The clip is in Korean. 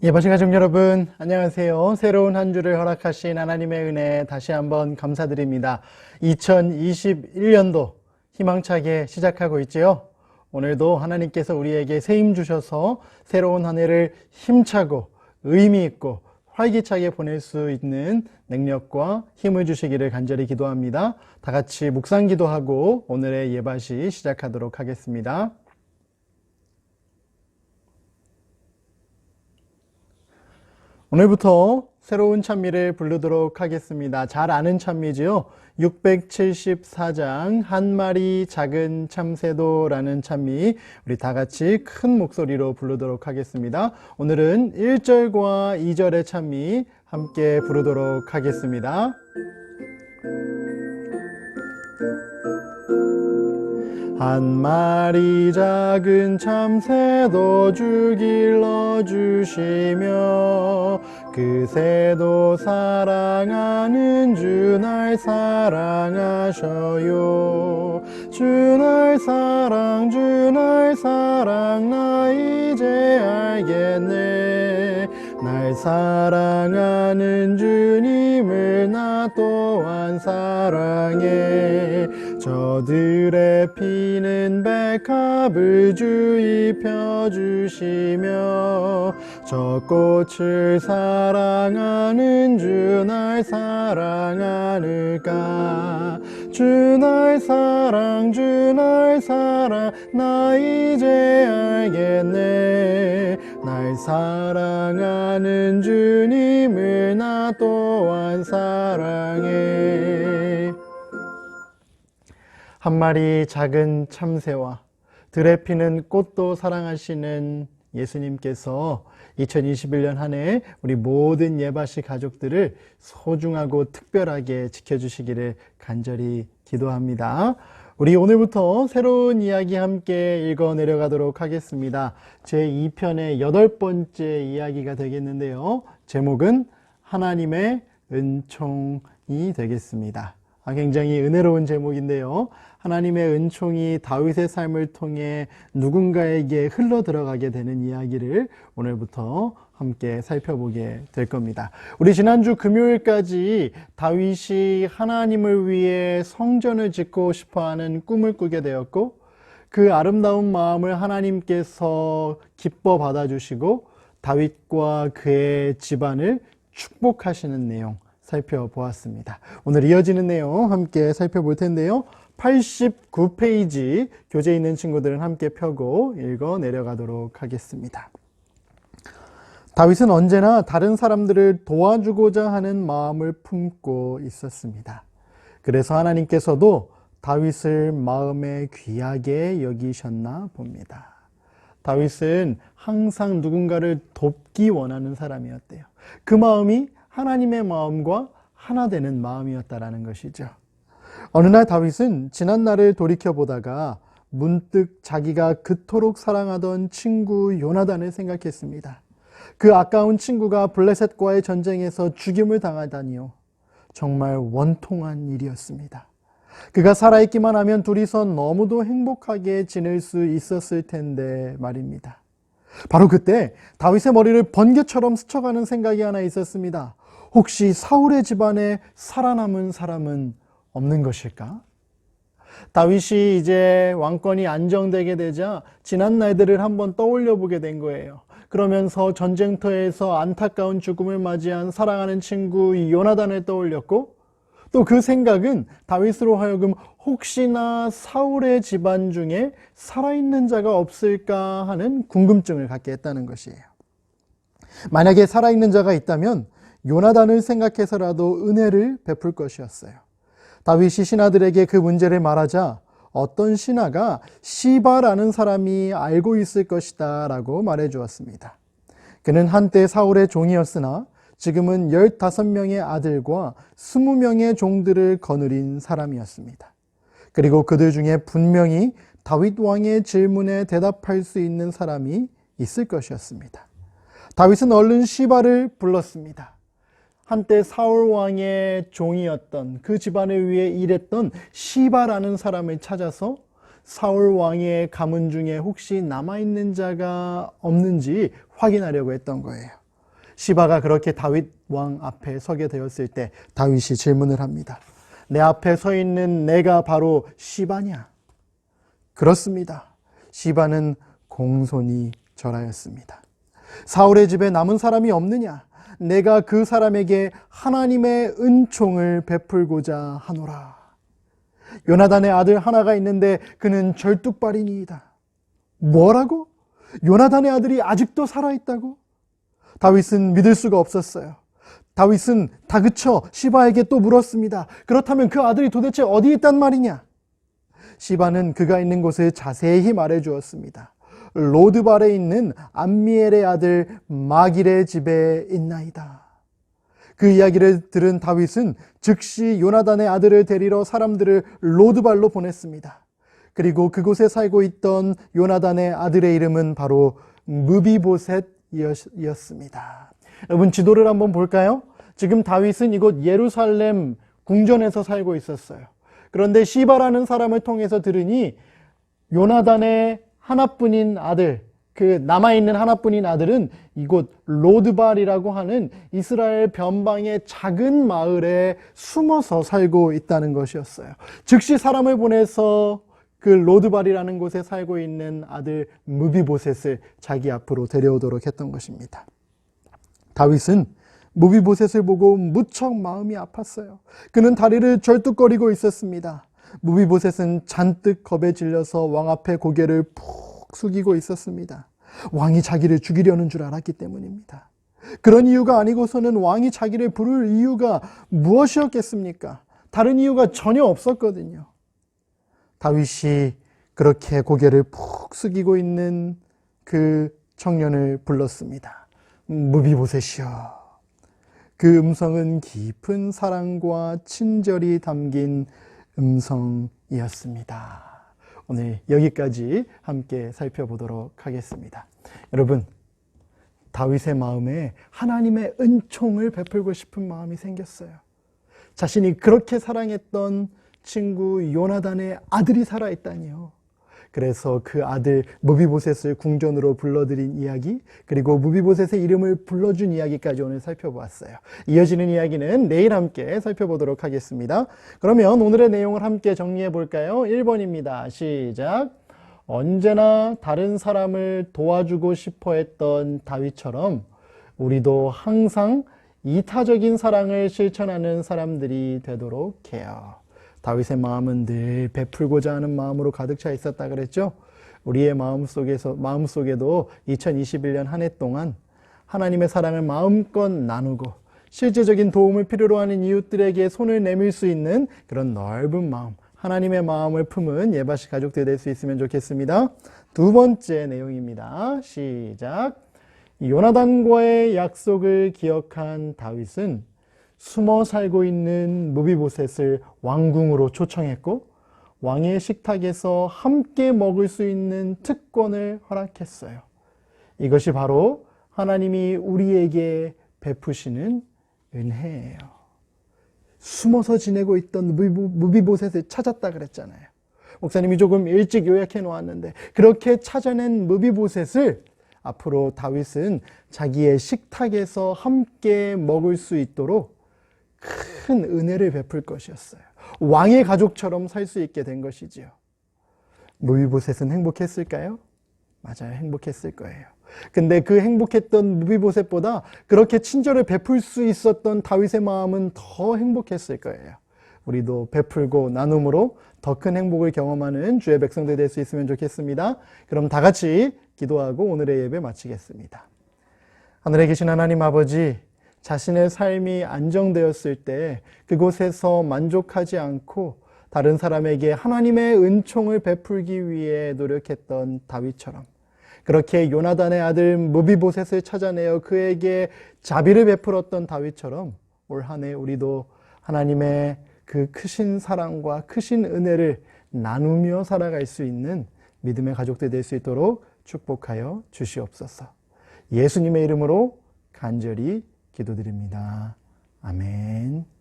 예보시 가족 여러분, 안녕하세요. 새로운 한 주를 허락하신 하나님의 은혜 다시 한번 감사드립니다. 2021년도 희망차게 시작하고 있지요. 오늘도 하나님께서 우리에게 새 힘 주셔서 새로운 한 해를 힘차고 의미 있고 활기차게 보낼 수 있는 능력과 힘을 주시기를 간절히 기도합니다. 다 같이 묵상 기도하고 오늘의 예바시 시작하도록 하겠습니다. 오늘부터 새로운 찬미를 부르도록 하겠습니다. 잘 아는 찬미지요. 674장 한 마리 작은 참새도라는 찬미, 우리 다 같이 큰 목소리로 부르도록 하겠습니다. 오늘은 1절과 2절의 찬미 함께 부르도록 하겠습니다. 한 마리 작은 참새도 주 길러주시며 그 새도 사랑하는 주 날 사랑하셔요. 주 날 사랑 나 이제 알겠네. 날 사랑하는 주님을 나 또한 사랑해. 저들의 피는 백합을 주 입혀주시며 저 꽃을 사랑하는 주 날 사랑하는가. 주 날 사랑 나 이제 알겠네. 날 사랑하는 주님을 나 또한 사랑해. 한 마리 작은 참새와 들에 피는 꽃도 사랑하시는 예수님께서 2021년 한 해 우리 모든 예바시 가족들을 소중하고 특별하게 지켜주시기를 간절히 기도합니다. 우리 오늘부터 새로운 이야기 함께 읽어 내려가도록 하겠습니다. 제2편의 8번째 이야기가 되겠는데요. 제목은 하나님의 은총이 되겠습니다. 굉장히 은혜로운 제목인데요. 하나님의 은총이 다윗의 삶을 통해 누군가에게 흘러 들어가게 되는 이야기를 오늘부터 함께 살펴보게 될 겁니다. 우리 지난주 금요일까지 다윗이 하나님을 위해 성전을 짓고 싶어하는 꿈을 꾸게 되었고 그 아름다운 마음을 하나님께서 기뻐 받아주시고 다윗과 그의 집안을 축복하시는 내용 살펴보았습니다. 오늘 이어지는 내용 함께 살펴볼 텐데요. 89페이지 교재에 있는 친구들은 함께 펴고 읽어 내려가도록 하겠습니다. 다윗은 언제나 다른 사람들을 도와주고자 하는 마음을 품고 있었습니다. 그래서 하나님께서도 다윗을 마음에 귀하게 여기셨나 봅니다. 다윗은 항상 누군가를 돕기 원하는 사람이었대요. 그 마음이 하나님의 마음과 하나 되는 마음이었다라는 것이죠. 어느 날 다윗은 지난 날을 돌이켜보다가 문득 자기가 그토록 사랑하던 친구 요나단을 생각했습니다. 그 아까운 친구가 블레셋과의 전쟁에서 죽임을 당하다니요. 정말 원통한 일이었습니다. 그가 살아있기만 하면 둘이서 너무도 행복하게 지낼 수 있었을 텐데 말입니다. 바로 그때 다윗의 머리를 번개처럼 스쳐가는 생각이 하나 있었습니다. 혹시 사울의 집안에 살아남은 사람은 없는 것일까? 다윗이 이제 왕권이 안정되게 되자 지난 날들을 한번 떠올려 보게 된 거예요. 그러면서 전쟁터에서 안타까운 죽음을 맞이한 사랑하는 친구 요나단을 떠올렸고 또 그 생각은 다윗으로 하여금 혹시나 사울의 집안 중에 살아있는 자가 없을까 하는 궁금증을 갖게 했다는 것이에요. 만약에 살아있는 자가 있다면 요나단을 생각해서라도 은혜를 베풀 것이었어요. 다윗이 신하들에게 그 문제를 말하자 어떤 신하가 시바라는 사람이 알고 있을 것이다 라고 말해주었습니다. 그는 한때 사울의 종이었으나 지금은 15명의 아들과 20명의 종들을 거느린 사람이었습니다. 그리고 그들 중에 분명히 다윗 왕의 질문에 대답할 수 있는 사람이 있을 것이었습니다. 다윗은 얼른 시바를 불렀습니다. 한때 사울 왕의 종이었던 그 집안을 위해 일했던 시바라는 사람을 찾아서 사울 왕의 가문 중에 혹시 남아있는 자가 없는지 확인하려고 했던 거예요. 시바가 그렇게 다윗 왕 앞에 서게 되었을 때 다윗이 질문을 합니다. 내 앞에 서 있는 내가 바로 시바냐? 그렇습니다. 시바는 공손히 절하였습니다. 사울의 집에 남은 사람이 없느냐? 내가 그 사람에게 하나님의 은총을 베풀고자 하노라. 요나단의 아들 하나가 있는데 그는 절뚝발이니이다. 뭐라고? 요나단의 아들이 아직도 살아있다고? 다윗은 믿을 수가 없었어요. 다윗은 다그쳐 시바에게 또 물었습니다. 그렇다면 그 아들이 도대체 어디 있단 말이냐? 시바는 그가 있는 곳을 자세히 말해 주었습니다. 로드발에 있는 암미엘의 아들 마길의 집에 있나이다. 그 이야기를 들은 다윗은 즉시 요나단의 아들을 데리러 사람들을 로드발로 보냈습니다. 그리고 그곳에 살고 있던 요나단의 아들의 이름은 바로 무비보셋이었습니다. 여러분, 지도를 한번 볼까요? 지금 다윗은 이곳 예루살렘 궁전에서 살고 있었어요. 그런데 시바라는 사람을 통해서 들으니 요나단의 하나뿐인 아들, 그 남아있는 하나뿐인 아들은 이곳 로드발이라고 하는 이스라엘 변방의 작은 마을에 숨어서 살고 있다는 것이었어요. 즉시 사람을 보내서 그 로드발이라는 곳에 살고 있는 아들 무비보셋을 자기 앞으로 데려오도록 했던 것입니다. 다윗은 무비보셋을 보고 무척 마음이 아팠어요. 그는 다리를 절뚝거리고 있었습니다. 무비보셋은 잔뜩 겁에 질려서 왕 앞에 고개를 푹 숙이고 있었습니다. 왕이 자기를 죽이려는 줄 알았기 때문입니다. 그런 이유가 아니고서는 왕이 자기를 부를 이유가 무엇이었겠습니까? 다른 이유가 전혀 없었거든요. 다윗이 그렇게 고개를 푹 숙이고 있는 그 청년을 불렀습니다. 무비보셋이여. 그 음성은 깊은 사랑과 친절이 담긴 음성이었습니다. 오늘 여기까지 함께 살펴보도록 하겠습니다. 여러분, 다윗의 마음에 하나님의 은총을 베풀고 싶은 마음이 생겼어요. 자신이 그렇게 사랑했던 친구 요나단의 아들이 살아있다니요. 그래서 그 아들 무비보셋을 궁전으로 불러들인 이야기, 그리고 무비보셋의 이름을 불러준 이야기까지 오늘 살펴보았어요. 이어지는 이야기는 내일 함께 살펴보도록 하겠습니다. 그러면 오늘의 내용을 함께 정리해 볼까요? 1번입니다. 시작. 언제나 다른 사람을 도와주고 싶어 했던 다윗처럼 우리도 항상 이타적인 사랑을 실천하는 사람들이 되도록 해요. 다윗의 마음은 늘 베풀고자 하는 마음으로 가득 차 있었다 그랬죠? 우리의 마음속에도 2021년 한 해 동안 하나님의 사랑을 마음껏 나누고 실제적인 도움을 필요로 하는 이웃들에게 손을 내밀 수 있는 그런 넓은 마음, 하나님의 마음을 품은 예바시 가족들 될 수 있으면 좋겠습니다. 두 번째 내용입니다. 시작. 요나단과의 약속을 기억한 다윗은 숨어 살고 있는 무비보셋을 왕궁으로 초청했고 왕의 식탁에서 함께 먹을 수 있는 특권을 허락했어요. 이것이 바로 하나님이 우리에게 베푸시는 은혜예요. 숨어서 지내고 있던 무비보셋을 찾았다 그랬잖아요. 목사님이 조금 일찍 요약해 놓았는데 그렇게 찾아낸 무비보셋을 앞으로 다윗은 자기의 식탁에서 함께 먹을 수 있도록 큰 은혜를 베풀 것이었어요. 왕의 가족처럼 살 수 있게 된 것이지요. 무비보셋은 행복했을까요? 맞아요. 행복했을 거예요. 근데 그 행복했던 무비보셋보다 그렇게 친절을 베풀 수 있었던 다윗의 마음은 더 행복했을 거예요. 우리도 베풀고 나눔으로 더 큰 행복을 경험하는 주의 백성들 될 수 있으면 좋겠습니다. 그럼 다 같이 기도하고 오늘의 예배 마치겠습니다. 하늘에 계신 하나님 아버지, 자신의 삶이 안정되었을 때 그곳에서 만족하지 않고 다른 사람에게 하나님의 은총을 베풀기 위해 노력했던 다윗처럼 그렇게 요나단의 아들 무비보셋을 찾아내어 그에게 자비를 베풀었던 다윗처럼 올 한 해 우리도 하나님의 그 크신 사랑과 크신 은혜를 나누며 살아갈 수 있는 믿음의 가족들 될 수 있도록 축복하여 주시옵소서. 예수님의 이름으로 간절히 기도드립니다. 아멘.